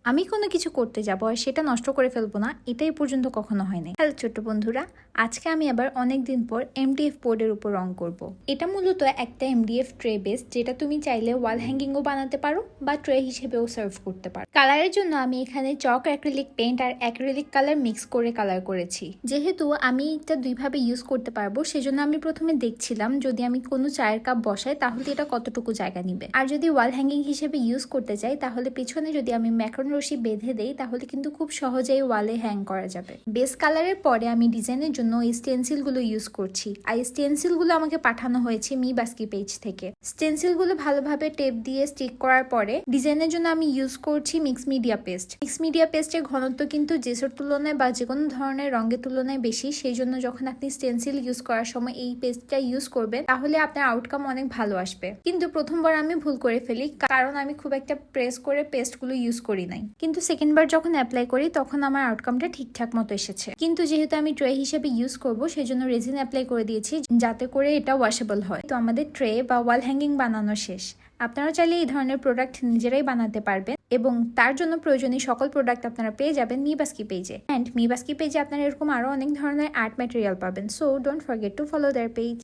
আমি কোনো কিছু করতে যাব আর সেটা নষ্ট করে ফেলবো না, এটাই পর্যন্ত কখনো হয় নাই। হ্যালো ছোট্ট বন্ধুরা, আজকে আমি আবার অনেক দিন পর এমডিএফ বোর্ডের উপর রং করব। এটা মূলত একটা এমডিএফ ট্রে বেস, যেটা তুমি চাইলে ওয়াল হ্যাঙ্গিংও বানাতে পারো বা ট্রে হিসেবেও সার্ভ করতে পারো। কালারের জন্য আমি এখানে চক অ্যাক্রিলিক পেইন্ট আর অ্যাক্রিলিক কালার মিক্স করে কালার করেছি। যেহেতু আমি এটা দুইভাবে ইউজ করতে পারবো, সেজন্য আমি প্রথমে দেখছিলাম যদি আমি কোনো চায়ের কাপ বসাই তাহলে এটা কতটুকু জায়গা নিবে। আর যদি ওয়াল হ্যাঙ্গিং হিসেবে ইউজ করতে চাই তাহলে পিছনে যদি আমি ম্যাক্রন রশি বেঁধে দেই তাহলে কিন্তু খুব সহজেই ওয়ালে হ্যাং করা যাবে। বেস কালারের পরে আমি ডিজাইনের জন্য এই স্টেন্সিলগুলো ইউজ করছি। আর এই স্টেন্সিলগুলো আমাকে পাঠানো হয়েছে মি বাস্কি পেজ থেকে। স্টেন্সিলগুলো ভালোভাবে টেপ দিয়ে স্টিক করার পরে ডিজাইনের জন্য আমি ইউজ করছি mix media paste. Mix media পেস্টের ঘনত্ব কিন্তু জেসের তুলনায় বা যে কোনো ধরনের রঙের তুলনায় বেশি, সেই জন্য যখন আপনি স্টেন্সিল ইউজ করার সময় এই পেস্টটা ইউজ করবেন তাহলে আপনার আউটকাম অনেক ভালো আসবে। কিন্তু প্রথমবার আমি ভুল করে ফেলি, কারণ আমি খুব একটা প্রেস করে পেস্টগুলো ইউজ করি নাই। কিন্তু সেকেন্ডবার যখন অ্যাপ্লাই করি তখন আমার আউটকামটা ঠিকঠাক মতো এসেছে। কিন্তু যেহেতু আমি ট্রে হিসেবে ইউজ করব, সেজন্য রেজিন অ্যাপ্লাই করে দিয়েছি যাতে করে এটা ওয়াশেবল হয়। তো আমাদের ট্রে বা ওয়াল হ্যাঙ্গিং বানানো শেষ। আপনারা চাইলে এই ধরনের প্রোডাক্ট নিজেরাই বানাতে পারবেন এবং তার জন্য প্রয়োজনীয় সকল প্রোডাক্ট আপনারা পেয়ে যাবেন মিবাস্কি পেজে। অ্যান্ড মিবাস্কি পেজে আপনারা এরকম আরো অনেক ধরনের আর্ট ম্যাটেরিয়াল পাবেন। So don't forget to follow there page.